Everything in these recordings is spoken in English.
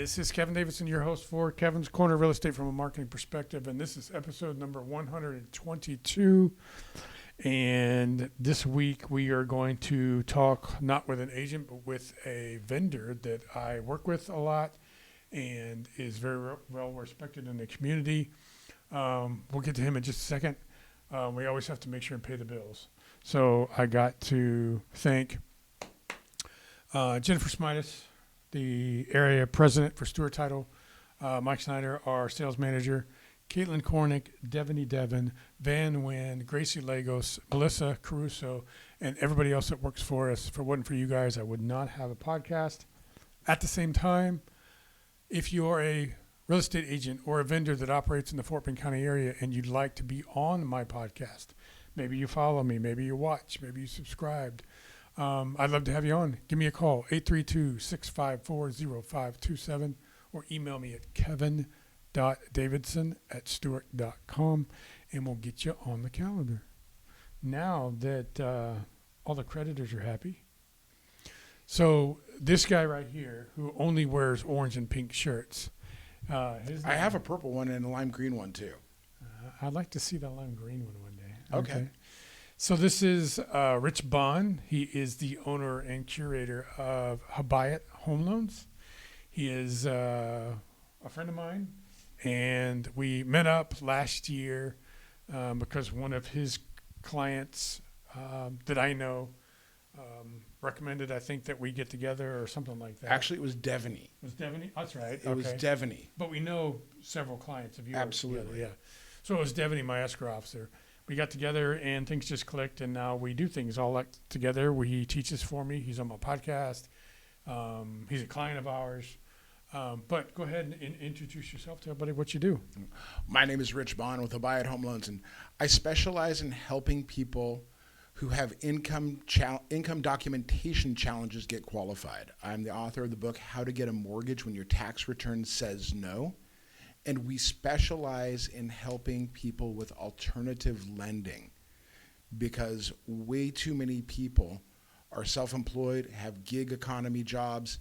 This is Kevin Davidson, your host for Kevin's Corner Real Estate from a Marketing Perspective, and this is episode number 122. And this week we are going to talk not with an agent, but with a vendor that I work with a lot and is very well respected in the community. We'll get to him in just a second. We always have to make sure and pay the bills. So I got to thank Jennifer Smidas, the area president for Stewart Title, Mike Snyder, our sales manager, Caitlin Kornick, Devon, Van Wynn, Gracie Lagos, Melissa Caruso, and everybody else that works for us. If it wasn't for you guys, I would not have a podcast. At the same time, if you are a real estate agent or a vendor that operates in the Fort Bend County area and you'd like to be on my podcast, maybe you follow me, maybe you watch, maybe you subscribed, I'd love to have you on. Give me a call, 832-654-0527, or email me at kevin.davidson@stewart.com, and we'll get you on the calendar. Now that all the creditors are happy. So this guy right here, who only wears orange and pink shirts. I have a purple one and a lime green one, too. I'd like to see the lime green one day. Okay. So this is Rich Bonn. He is the owner and curator of Habayit Home Loans. He is a friend of mine, and we met up last year because one of his clients that I know recommended, I think, that we get together or something like that. Actually, it was Devony. It was Devony? That's right. It was Devony. But we know several clients of yours. Absolutely. Together, yeah. So it was Devony, my escrow officer. We got together and things just clicked, and now we do things all like together. He teaches for me. He's on my podcast. He's a client of ours. But go ahead and introduce yourself to everybody, what you do. My name is Rich Bonn with Habayit Home Loans, and I specialize in helping people who have income documentation challenges get qualified. I'm the author of the book, How to Get a Mortgage When Your Tax Return Says No. And we specialize in helping people with alternative lending because way too many people are self-employed, have gig economy jobs,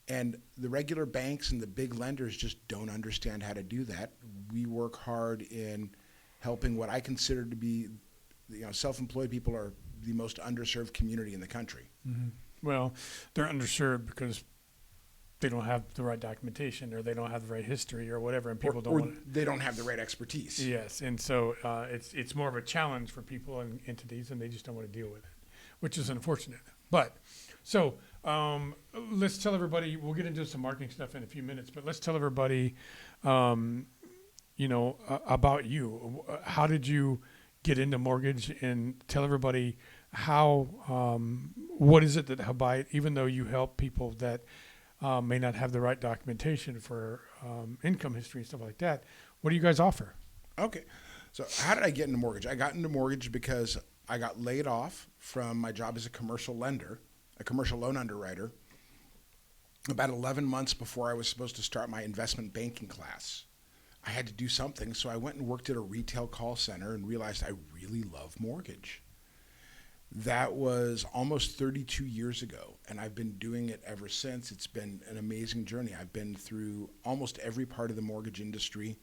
and the regular banks and the big lenders just don't understand how to do that. We work hard in helping what I consider to be, self-employed people are the most underserved community in the country. Mm-hmm. Well, they're underserved because they don't have the right documentation, or they don't have the right history, or whatever, and people they don't have the right expertise. Yes, and so it's more of a challenge for people and entities, and they just don't want to deal with it, which is unfortunate. But so let's tell everybody. We'll get into some marketing stuff in a few minutes, but let's tell everybody, about you. How did you get into mortgage, and tell everybody how? What is it that Habayit, even though you help people that may not have the right documentation for income history and stuff like that, what do you guys offer? Okay. So how did I get into mortgage? I got into mortgage because I got laid off from my job as a commercial lender, a commercial loan underwriter, about 11 months before I was supposed to start my investment banking class. I had to do something, so I went and worked at a retail call center and realized I really love mortgage. That was almost 32 years ago, and I've been doing it ever since. It's been an amazing journey. I've been through almost every part of the mortgage industry,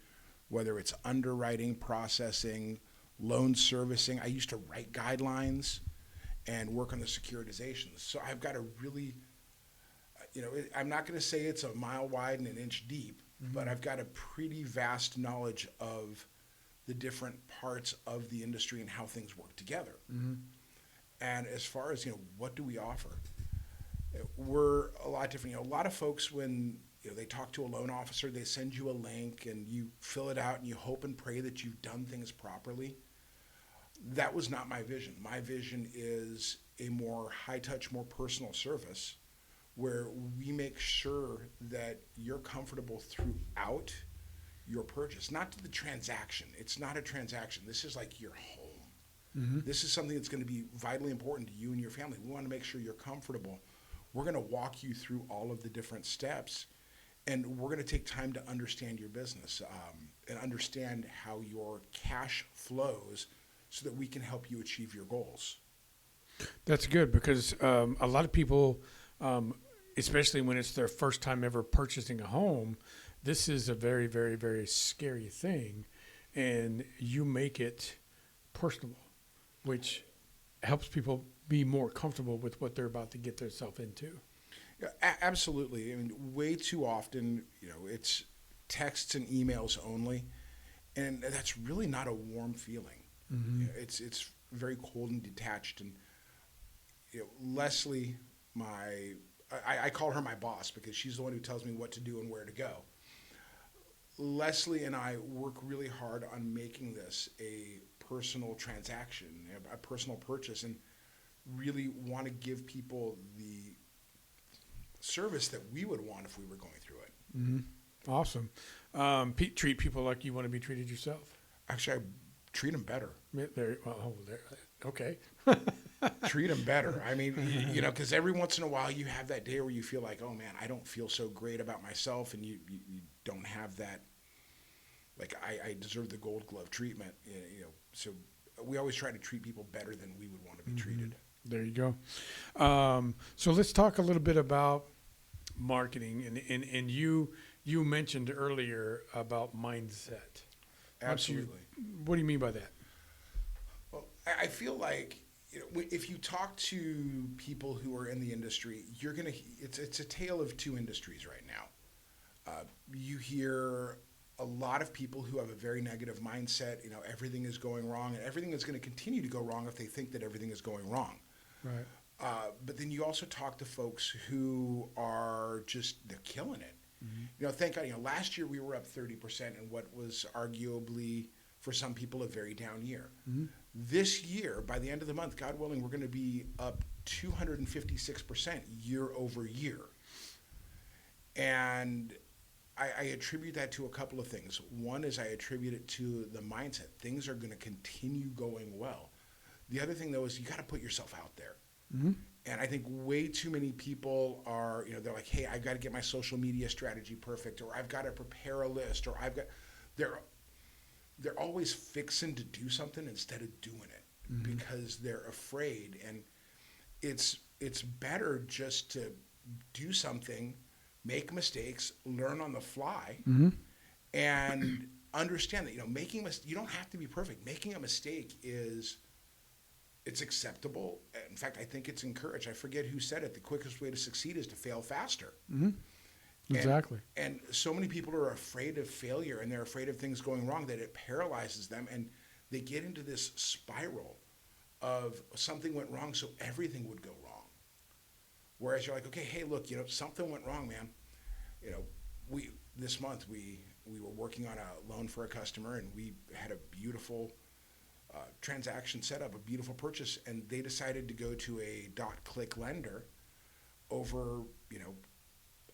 whether it's underwriting, processing, loan servicing. I used to write guidelines and work on the securitizations. So I've got a really, I'm not going to say it's a mile wide and an inch deep, but I've got a pretty vast knowledge of the different parts of the industry and how things work together. Mm-hmm. And as far as, what do we offer? We're a lot different. A lot of folks, when they talk to a loan officer, they send you a link and you fill it out and you hope and pray that you've done things properly. That was not my vision. My vision is a more high-touch, more personal service where we make sure that you're comfortable throughout your purchase, not to the transaction. It's not a transaction. This is like your home. Mm-hmm. This is something that's going to be vitally important to you and your family. We want to make sure you're comfortable. We're going to walk you through all of the different steps, and we're going to take time to understand your business and understand how your cash flows so that we can help you achieve your goals. That's good because a lot of people especially when it's their first time ever purchasing a home, this is a very, very, very scary thing. And you make it personable, which helps people be more comfortable with what they're about to get themselves into. Yeah, absolutely. I mean, way too often, it's texts and emails only, and that's really not a warm feeling. It's very cold and detached. And Leslie, I call her my boss because she's the one who tells me what to do and where to go. Leslie and I work really hard on making this a personal transaction, a personal purchase, and really want to give people the service that we would want if we were going through it. Mm-hmm. Awesome. Treat people like you want to be treated yourself. Actually, I treat them better. Okay. Treat them better. I mean, because every once in a while you have that day where you feel like, oh man, I don't feel so great about myself, and you don't have that, like, I deserve the gold glove treatment. So we always try to treat people better than we would want to be treated. There you go. So let's talk a little bit about marketing, and you mentioned earlier about mindset. Absolutely. What do you mean by that? Well, I feel like if you talk to people who are in the industry, it's a tale of two industries right now. You hear a lot of people who have a very negative mindset. Everything is going wrong, and everything is going to continue to go wrong if they think that everything is going wrong. Right. But then you also talk to folks who are they're killing it. Mm-hmm. Thank God, last year we were up 30% in what was arguably, for some people, a very down year. Mm-hmm. This year, by the end of the month, God willing, we're going to be up 256% year over year. And I attribute that to a couple of things. One is I attribute it to the mindset. Things are going to continue going well. The other thing, though, is you got to put yourself out there. Mm-hmm. And I think way too many people are, they're like, hey, I've got to get my social media strategy perfect, or I've got to prepare a list, or they're always fixing to do something instead of doing it. Mm-hmm. Because they're afraid. And it's better just to do something, make mistakes, learn on the fly, mm-hmm. and understand that, you don't have to be perfect. Making a mistake it's acceptable. In fact, I think it's encouraged. I forget who said it. The quickest way to succeed is to fail faster. Mm-hmm. Exactly. And so many people are afraid of failure, and they're afraid of things going wrong, that it paralyzes them, and they get into this spiral of something went wrong, so everything would go wrong. Whereas you're like, okay, hey, look, something went wrong, man. This month we were working on a loan for a customer, and we had a beautiful transaction set up, a beautiful purchase, and they decided to go to a .click lender over,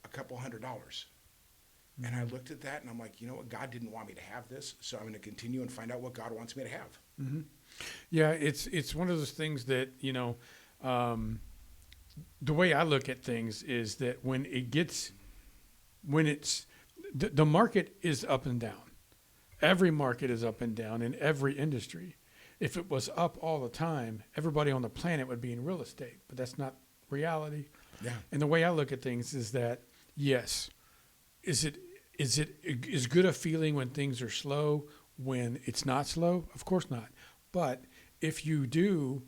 a couple $100. Mm-hmm. And I looked at that and I'm like, what? God didn't want me to have this, so I'm going to continue and find out what God wants me to have. Mm-hmm. Yeah, it's one of those things that, the way I look at things is that the market is up and down. Every market is up and down in every industry. If it was up all the time, everybody on the planet would be in real estate, but that's not reality. Yeah. And the way I look at things is that, yes, is it as good a feeling when things are slow when it's not slow? Of course not. But if you do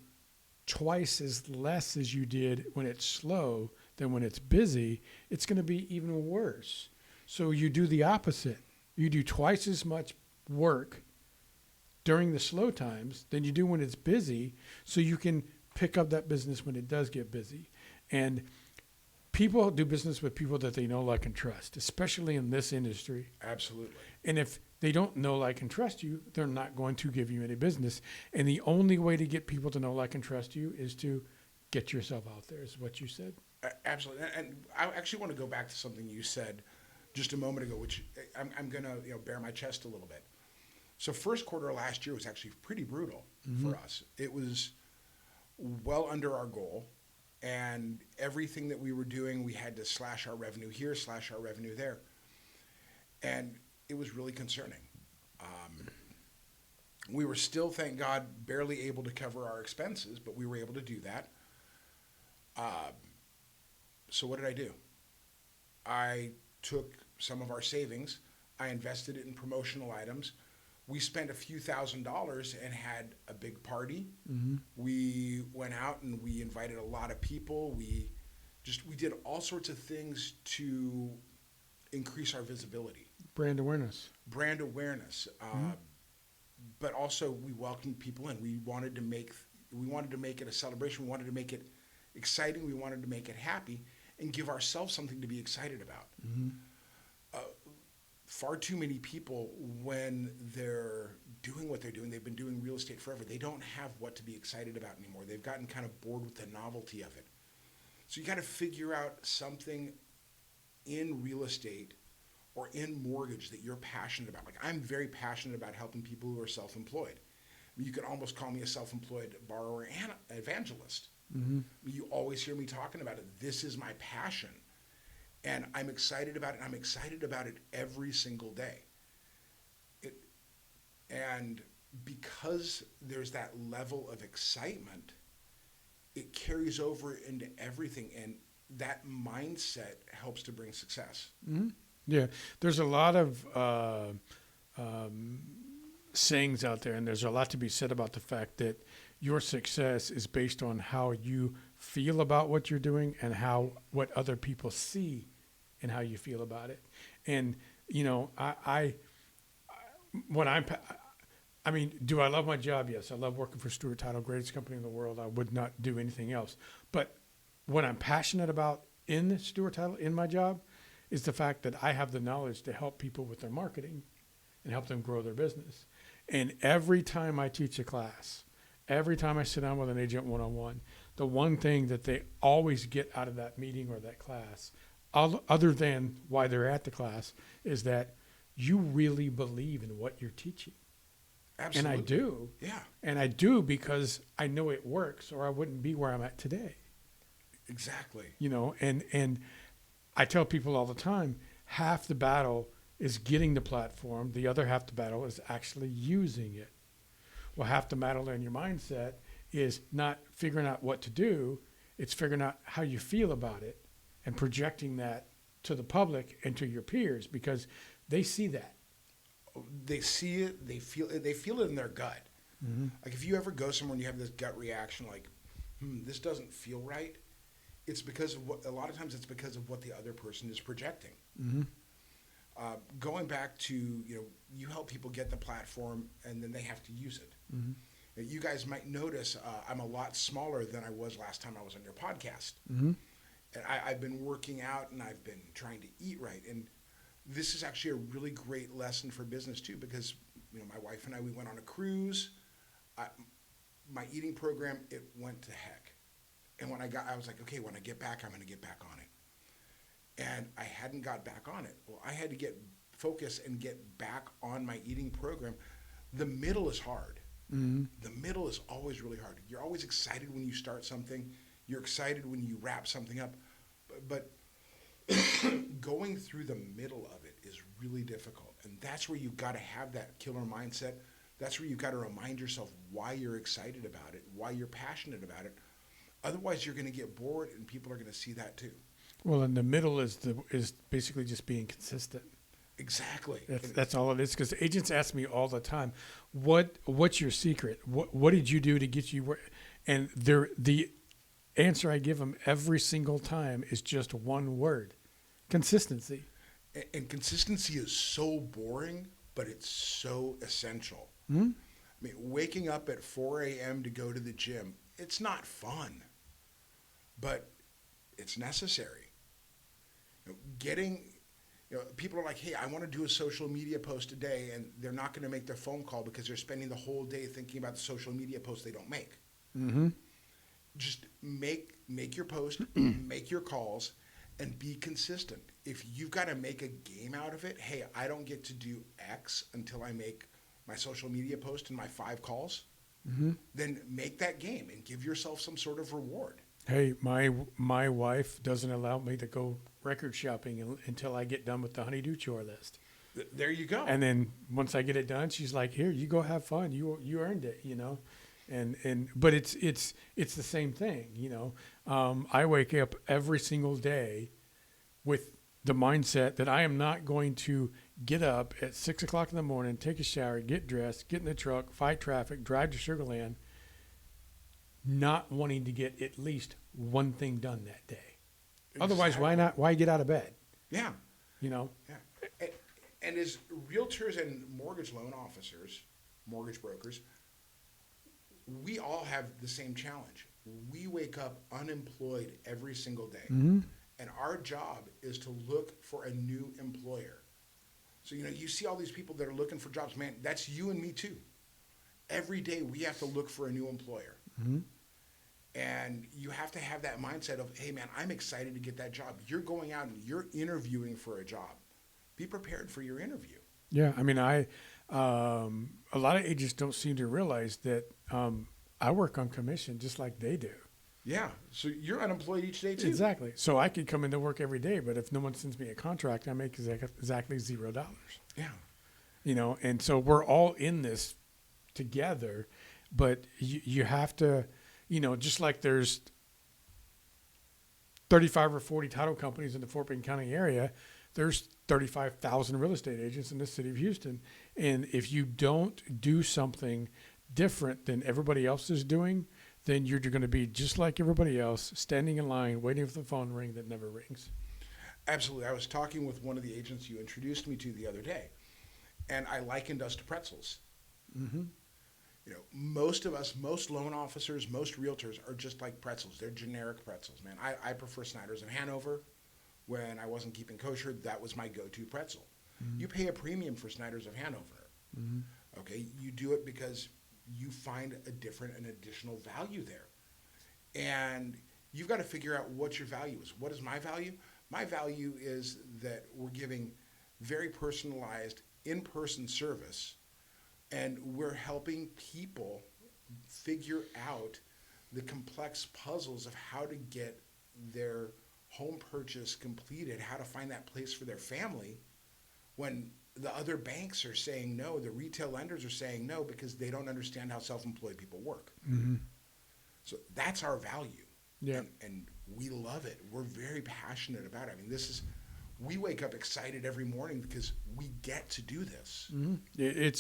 twice as less as you did when it's slow than when it's busy, it's going to be even worse. So you do the opposite. You do twice as much work during the slow times than you do when it's busy, so you can pick up that business when it does get busy. And people do business with people that they know, like, and trust, especially in this industry. Absolutely. And if they don't know, like, and trust you, they're not going to give you any business. And the only way to get people to know, like, and trust you is to get yourself out there, is what you said. Absolutely. And I actually want to go back to something you said just a moment ago, which I'm going to bare my chest a little bit. So first quarter last year was actually pretty brutal mm-hmm. for us. It was well under our goal, and everything that we were doing, we had to slash our revenue here, slash our revenue there. And it was really concerning. We were still, thank God, barely able to cover our expenses, but we were able to do that. So what did I do? I took some of our savings, I invested it in promotional items. We spent a few $1,000s and had a big party. Mm-hmm. We went out and we invited a lot of people. We did all sorts of things to increase our visibility, Brand awareness. brand awareness. But also we welcomed people in. We wanted to make it a celebration. We wanted to make it exciting. We wanted to make it happy and give ourselves something to be excited about. Mm-hmm. Far too many people, when they're doing what they're doing, they've been doing real estate forever, they don't have what to be excited about anymore. They've gotten kind of bored with the novelty of it. So you got to figure out something in real estate or in mortgage that you're passionate about. Like, I'm very passionate about helping people who are self-employed. I mean, you could almost call me a self-employed borrower and evangelist. Mm-hmm. You always hear me talking about it. This is my passion. And I'm excited about it. I'm excited about it every single day. And because there's that level of excitement, it carries over into everything. And that mindset helps to bring success. Mm-hmm. Yeah, there's a lot of sayings out there, and there's a lot to be said about the fact that your success is based on how you feel about what you're doing and what other people see and how you feel about it. And do I love my job? Yes, I love working for Stewart Title, greatest company in the world. I would not do anything else. But what I'm passionate about in Stewart Title, in my job, is the fact that I have the knowledge to help people with their marketing and help them grow their business. And every time I teach a class, every time I sit down with an agent one-on-one, the one thing that they always get out of that meeting or that class, other than why they're at the class, is that you really believe in what you're teaching. Absolutely. And I do. Yeah. And I do because I know it works, or I wouldn't be where I'm at today. Exactly. And I tell people all the time, half the battle is getting the platform. The other half the battle is actually using it. Well, half the battle in your mindset is not figuring out what to do. It's figuring out how you feel about it and projecting that to the public and to your peers, because they see that. They see it, they feel it in their gut. Mm-hmm. Like, if you ever go somewhere and you have this gut reaction like, this doesn't feel right, it's because of a lot of times it's because of what the other person is projecting. Mm-hmm. Going back to, you help people get the platform and then they have to use it. Mm-hmm. You guys might notice I'm a lot smaller than I was last time I was on your podcast. Mm-hmm. And I've been working out and I've been trying to eat right. And this is actually a really great lesson for business too, because my wife and I, we went on a cruise. My eating program, it went to heck. And I was like, okay, when I get back, I'm going to get back on it. And I hadn't got back on it. Well, I had to get focused and get back on my eating program. The middle is hard. Mm-hmm. The middle is always really hard. You're always excited when you start something. You're excited when you wrap something up. But going through the middle of it is really difficult. And that's where you've got to have that killer mindset. That's where you've got to remind yourself why you're excited about it, why you're passionate about it. Otherwise, you're going to get bored, and people are going to see that too. Well, in the middle is basically just being consistent. Exactly. That's all it is. Because agents ask me all the time, "What's your secret? What did you do to get you where?" And the answer I give them every single time is just one word: consistency. And consistency is so boring, but it's so essential. Mm-hmm. I mean, waking up at 4 a.m. to go to the gym, it's not fun, but it's necessary. People are like, hey, I want to do a social media post today, and they're not going to make their phone call because they're spending the whole day thinking about the social media post they don't make. Mm-hmm. Just make your post, make your calls, and be consistent. If you've got to make a game out of it, hey, I don't get to do X until I make my social media post and my 5 calls, Mm-hmm. then make that game and give yourself some sort of reward. Hey, my wife doesn't allow me to go record shopping until I get done with the honey-do chore list. There you go. And then once I get it done, she's like, "Here, you go have fun. You earned it, But it's the same thing, I wake up every single day with the mindset that I am not going to get up at 6 o'clock in the morning, take a shower, get dressed, get in the truck, fight traffic, drive to Sugar Land, not wanting to get at least one thing done that day. Otherwise, why not? Why get out of bed? Yeah. You know? Yeah. And as realtors and mortgage loan officers, mortgage brokers, we all have the same challenge. We wake up unemployed every single day. Mm-hmm. And our job is to look for a new employer. So, you see all these people that are looking for jobs. Man, that's you and me too. Every day we have to look for a new employer. Mm-hmm. And you have to have that mindset of, hey, man, I'm excited to get that job. You're going out and you're interviewing for a job. Be prepared for your interview. Yeah. I mean, a lot of agents don't seem to realize that I work on commission just like they do. Yeah. So you're unemployed each day too. Exactly. So I could come into work every day, but if no one sends me a contract, I make exactly $0. Yeah. You know, and so we're all in this together, but you have to, just like there's 35 or 40 title companies in the Fort Bend County area, there's 35,000 real estate agents in the city of Houston. And if you don't do something different than everybody else is doing, then you're going to be just like everybody else, standing in line, waiting for the phone to ring that never rings. Absolutely. I was talking with one of the agents you introduced me to the other day, and I likened us to pretzels. Mm-hmm. Most of us, most loan officers, most realtors are just like pretzels. They're generic pretzels, man. I prefer Snyder's of Hanover. When I wasn't keeping kosher, that was my go-to pretzel. Mm-hmm. You pay a premium for Snyder's of Hanover. Mm-hmm. Okay? You do it because you find an additional value there. And you've got to figure out what your value is. What is my value? My value is that we're giving very personalized in-person service, and we're helping people figure out the complex puzzles of how to get their home purchase completed, how to find that place for their family when the other banks are saying no, the retail lenders are saying no because they don't understand how self-employed people work. Mm-hmm. So that's our value. Yeah. And we love it. We're very passionate about it. I mean, we wake up excited every morning because we get to do this. Mm-hmm.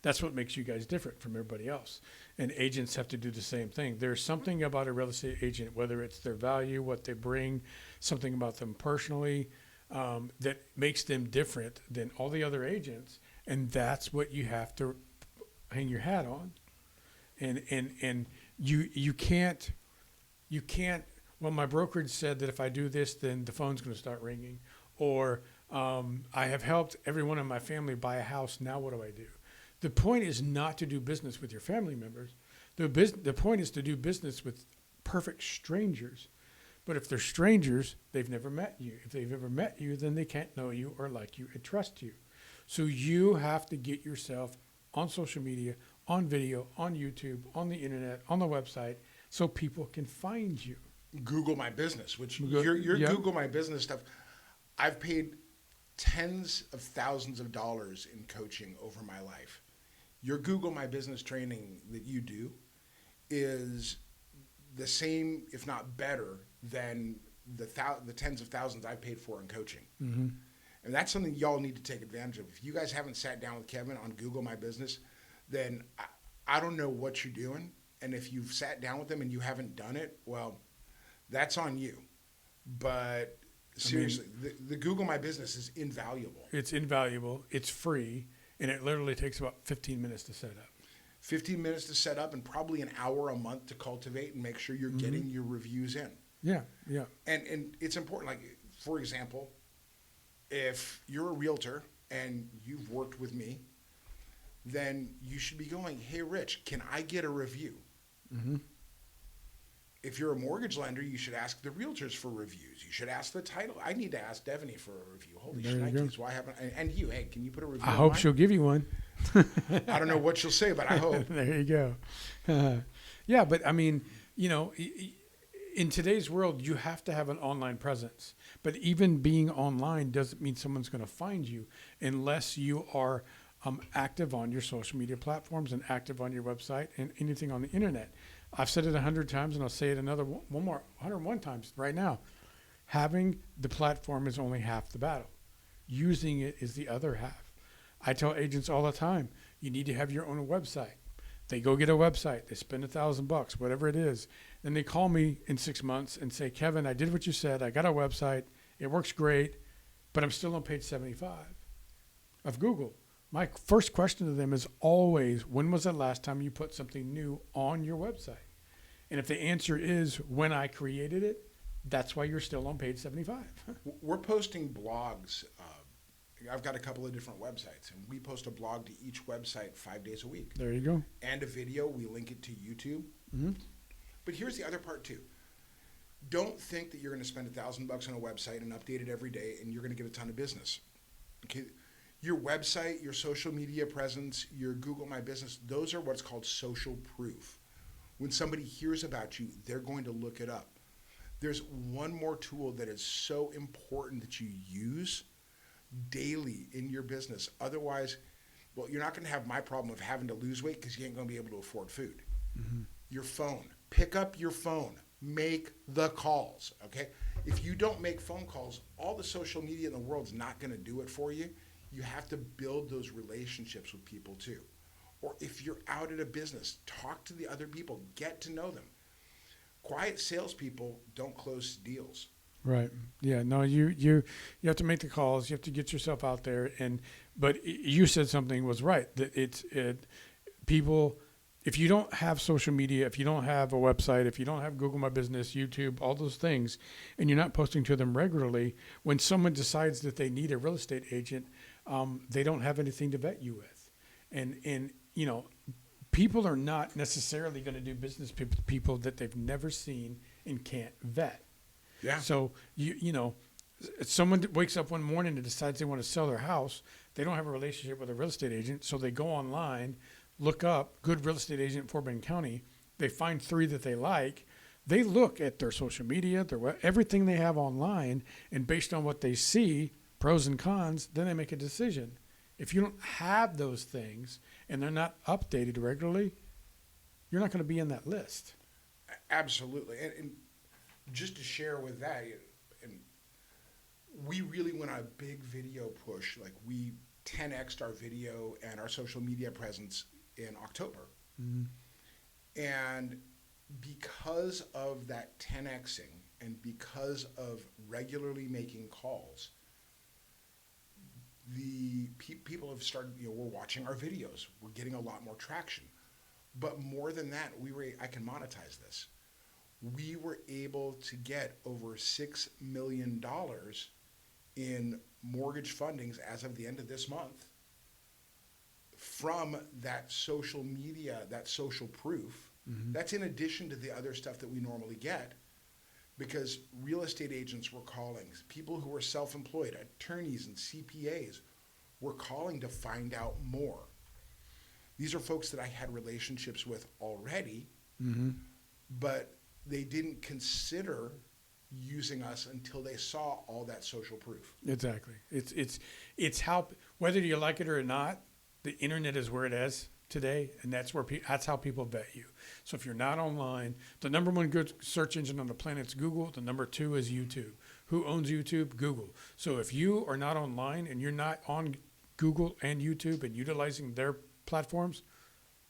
That's what makes you guys different from everybody else. And agents have to do the same thing. There's something about a real estate agent, whether it's their value, what they bring, something about them personally, that makes them different than all the other agents. And that's what you have to hang your hat on. And you can't, well, my brokerage said that if I do this, then the phone's going to start ringing. Or I have helped everyone in my family buy a house. Now what do I do? The point is not to do business with your family members. The point is to do business with perfect strangers. But if they're strangers, they've never met you. If they've ever met you, then they can't know you or like you and trust you. So you have to get yourself on social media, on video, on YouTube, on the internet, on the website, so people can find you. Google My Business, which your yeah. Google My Business stuff. I've paid tens of thousands of dollars in coaching over my life. Your Google My Business training that you do is the same, if not better, than the tens of thousands I've paid for in coaching. Mm-hmm. And that's something y'all need to take advantage of. If you guys haven't sat down with Kevin on Google My Business, then I don't know what you're doing. And if you've sat down with him and you haven't done it, well, that's on you. But seriously, the Google My Business is invaluable. It's invaluable. It's free. And it literally takes about 15 minutes to set up. 15 minutes to set up and probably an hour a month to cultivate and make sure you're getting your reviews in. Yeah, yeah. And it's important. Like, for example, if you're a realtor and you've worked with me, then you should be going, hey, Rich, can I get a review? Mm-hmm. If you're a mortgage lender, you should ask the realtors for reviews. You should ask the title. I need to ask Devaney for a review. Holy shnikes, why haven't I? And you, hey, can you put a review? I hope she'll give you one. I don't know what she'll say, but I hope. There you go. Yeah, but I mean, in today's world, you have to have an online presence. But even being online doesn't mean someone's going to find you unless you are active on your social media platforms and active on your website and anything on the internet. I've said it 100 times, and I'll say it one more 101 times right now. Having the platform is only half the battle. Using it is the other half. I tell agents all the time, you need to have your own website. They go get a website. They spend $1,000, whatever it is. Then they call me in 6 months and say, Kevin, I did what you said. I got a website. It works great, but I'm still on page 75 of Google. My first question to them is always, when was the last time you put something new on your website? And if the answer is when I created it, that's why you're still on page 75. We're posting blogs. I've got a couple of different websites, and we post a blog to each website 5 days a week. There you go. And a video. We link it to YouTube. Mm-hmm. But here's the other part too. Don't think that you're going to spend $1,000 on a website and update it every day, and you're going to get a ton of business. Okay, your website, your social media presence, your Google My Business, those are what's called social proof. When somebody hears about you, they're going to look it up. There's one more tool that is so important that you use daily in your business. Otherwise, well, you're not going to have my problem of having to lose weight because you ain't going to be able to afford food. Mm-hmm. Your phone. Pick up your phone. Make the calls, okay? If you don't make phone calls, all the social media in the world's not going to do it for you. You have to build those relationships with people too. Or if you're out at a business, talk to the other people. Get to know them. Quiet salespeople don't close deals. Right. Yeah. No. You have to make the calls. You have to get yourself out there. But you said something was right. That people. If you don't have social media, if you don't have a website, if you don't have Google My Business, YouTube, all those things, and you're not posting to them regularly, when someone decides that they need a real estate agent, they don't have anything to vet you with, and people are not necessarily going to do business with people that they've never seen and can't vet. Yeah. So someone wakes up one morning and decides they want to sell their house. They don't have a relationship with a real estate agent, so they go online, look up good real estate agent in Fort Bend County. They find 3 that they like. They look at their social media, everything they have online, and based on what they see, pros and cons, then they make a decision. If you don't have those things and they're not updated regularly, you're not going to be in that list. Absolutely. And just to share with that, and we really went on a big video push. Like we 10x'd our video and our social media presence in October. Mm-hmm. And because of that 10xing and because of regularly making calls, the people have started, we're watching our videos. We're getting a lot more traction. But more than that, I can monetize this. We were able to get over $6 million in mortgage fundings as of the end of this month from that social media, that social proof. Mm-hmm. That's in addition to the other stuff that we normally get, because real estate agents were calling, people who were self-employed, attorneys and CPAs were calling to find out more. These are folks that I had relationships with already, Mm-hmm. but they didn't consider using us until they saw all that social proof. Exactly. It's how, whether you like it or not, the internet is where it is today, and that's how people vet you. So if you're not online, the number 1 good search engine on the planet is Google. The number 2 is YouTube. Who owns YouTube? Google. So if you are not online and you're not on Google and YouTube and utilizing their platforms,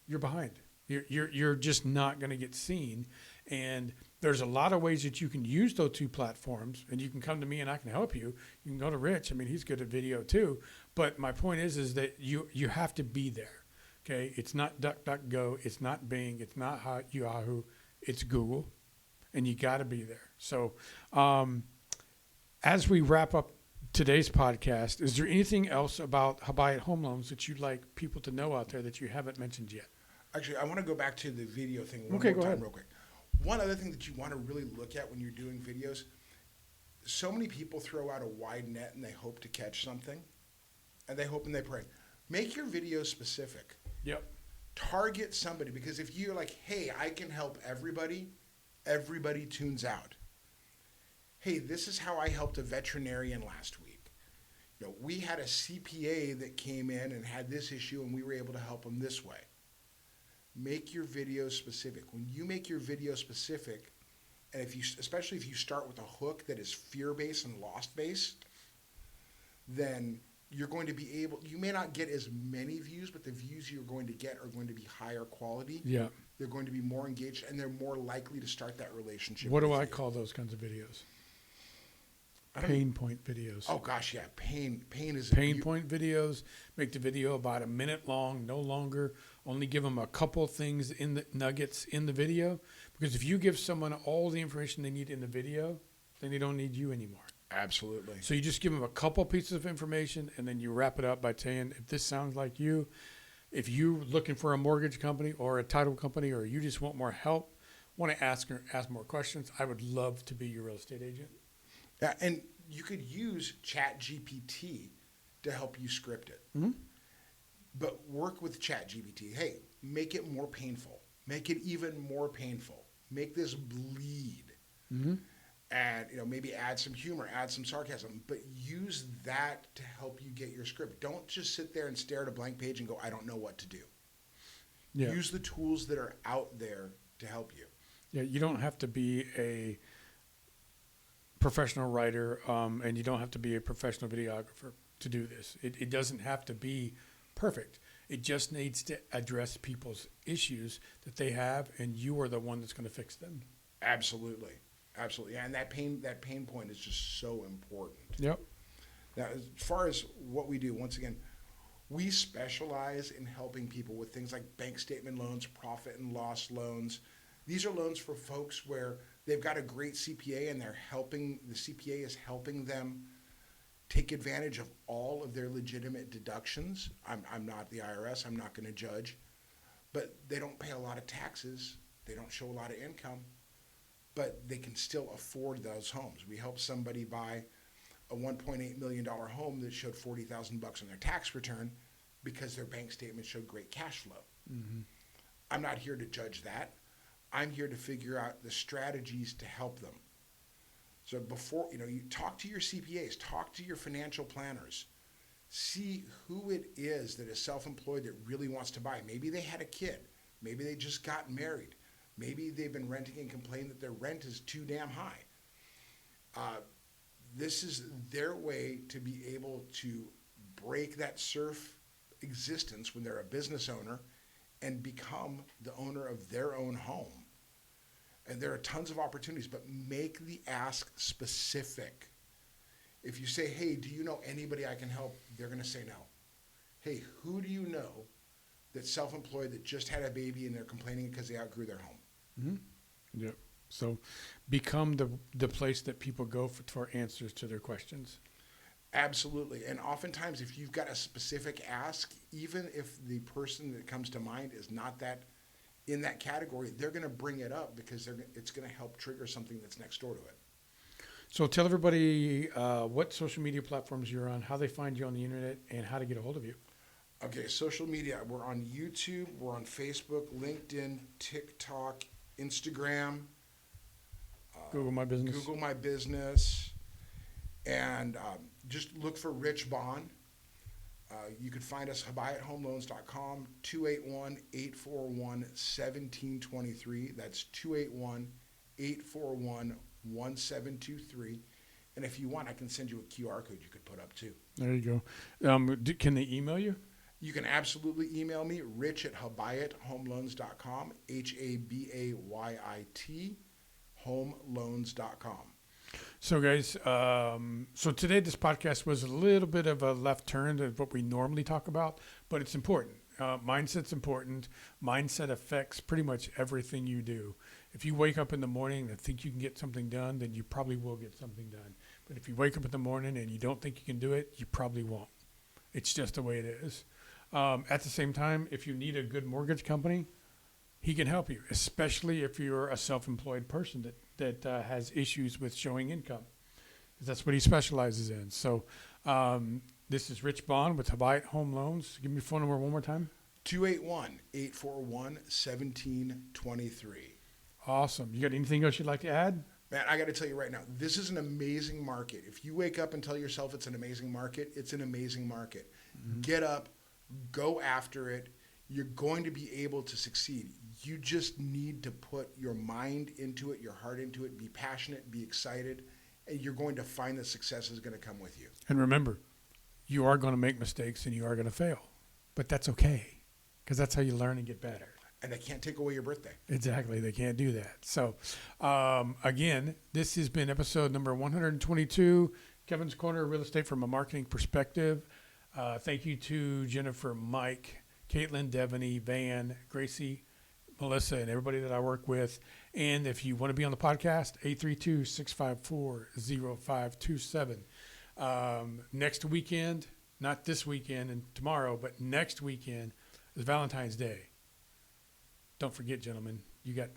you're behind. You're just not going to get seen. And there's a lot of ways that you can use those 2 platforms, and you can come to me and I can help you. You can go to Rich. I mean, he's good at video too. But my point is that you have to be there. Okay, it's not DuckDuckGo, it's not Bing, it's not Yahoo, it's Google, and you got to be there. So, as we wrap up today's podcast, is there anything else about Habayit Home Loans that you'd like people to know out there that you haven't mentioned yet? Actually, I want to go back to the video thing one Okay, more go time ahead. real quick. One other thing that you want to really look at when you're doing videos, so many people throw out a wide net and they hope to catch something, and they hope and they pray. Make your videos specific. Yep. Target somebody, because if you're like, hey, I can help everybody, everybody tunes out. Hey, this is how I helped a veterinarian last week. We had a CPA that came in and had this issue, and we were able to help them this way. Make your videos specific. When you make your video specific, And especially if you start with a hook that is fear-based and loss-based, then you're going to be able, you may not get as many views, but the views you're going to get are going to be higher quality. Yeah. They're going to be more engaged, and they're more likely to start that relationship. What do with I you. call those kinds of videos? I don't- Pain point videos. Oh gosh, yeah, pain is Pain point videos. Make the video about a minute long, no longer. Only give them a couple things in the nuggets in the video, because if you give someone all the information they need in the video, then they don't need you anymore. Absolutely. So you just give them a couple pieces of information, and then you wrap it up by saying, if this sounds like you, if you're looking for a mortgage company or a title company, or you just want more help, want to ask more questions, I would love to be your real estate agent. Yeah, and you could use ChatGPT to help you script it. Mm-hmm. But work with ChatGPT. Hey, make it more painful. Make it even more painful. Make this bleed. Mm-hmm. And maybe add some humor, add some sarcasm, but use that to help you get your script. Don't just sit there and stare at a blank page and go, I don't know what to do. Yeah. Use the tools that are out there to help you. Yeah, you don't have to be a professional writer, and you don't have to be a professional videographer to do this. It doesn't have to be perfect. It just needs to address people's issues that they have, and you are the one that's going to fix them. Absolutely. Absolutely. And that pain point is just so important. Yep. Now, as far as what we do, once again, we specialize in helping people with things like bank statement loans, profit and loss loans. These are loans for folks where they've got a great CPA and the CPA is helping them take advantage of all of their legitimate deductions. I'm not the IRS. I'm not going to judge. But they don't pay a lot of taxes. They don't show a lot of income. But they can still afford those homes. We helped somebody buy a $1.8 million home that showed $40,000 on their tax return because their bank statement showed great cash flow. Mm-hmm. I'm not here to judge that. I'm here to figure out the strategies to help them. So before, you talk to your CPAs, talk to your financial planners, see who it is that is self-employed that really wants to buy. Maybe they had a kid. Maybe they just got married. Maybe they've been renting and complain that their rent is too damn high. This is their way to be able to break that serf existence when they're a business owner and become the owner of their own home. And there are tons of opportunities, but make the ask specific. If you say, hey, do you know anybody I can help? They're going to say no. Hey, who do you know that's self-employed that just had a baby and they're complaining because they outgrew their home? Mm-hmm. Yep. So become the place that people go for answers to their questions. Absolutely. And oftentimes, if you've got a specific ask, even if the person that comes to mind is not that in that category, they're going to bring it up because it's going to help trigger something that's next door to it. So tell everybody what social media platforms you're on, how they find you on the internet, and how to get a hold of you. Okay, social media. We're on YouTube. We're on Facebook, LinkedIn, TikTok, Instagram. Google My Business. Google My Business. And just look for Rich Bonn. You can find us HabayitHomeLoans.com, 281-841-1723. That's 281-841-1723. And if you want, I can send you a QR code you could put up too. There you go. Can they email you? You can absolutely email me, rich@HabayitHomeLoans.com, HABAYIT, homeloans.com. So guys, so today this podcast was a little bit of a left turn of what we normally talk about, but it's important. Mindset's important. Mindset affects pretty much everything you do. If you wake up in the morning and think you can get something done, then you probably will get something done. But if you wake up in the morning and you don't think you can do it, you probably won't. It's just the way it is. At the same time, if you need a good mortgage company, he can help you, especially if you're a self-employed person that has issues with showing income. That's what he specializes in. So this is Rich Bonn with Habayit Home Loans. Give me your phone number one more time. 281-841-1723. Awesome. You got anything else you'd like to add? Man, I got to tell you right now, this is an amazing market. If you wake up and tell yourself it's an amazing market, it's an amazing market. Mm-hmm. Get up, go after it. you're going to be able to succeed. You just need to put your mind into it, your heart into it, be passionate, be excited, and you're going to find that success is going to come with you. And remember, you are going to make mistakes and you are going to fail, but that's okay because that's how you learn and get better. And they can't take away your birthday. Exactly. They can't do that. So, again, this has been episode number 122, Kevin's Corner, Real Estate from a Marketing Perspective. Thank you to Jennifer, Mike, Caitlin, Devaney, Van, Gracie, Melissa, and everybody that I work with. And if you want to be on the podcast, 832-654-0527. Next weekend, not this weekend and tomorrow, but next weekend is Valentine's Day. Don't forget, gentlemen, you got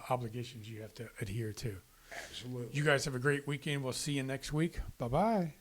obligations you have to adhere to. Absolutely. You guys have a great weekend. We'll see you next week. Bye-bye.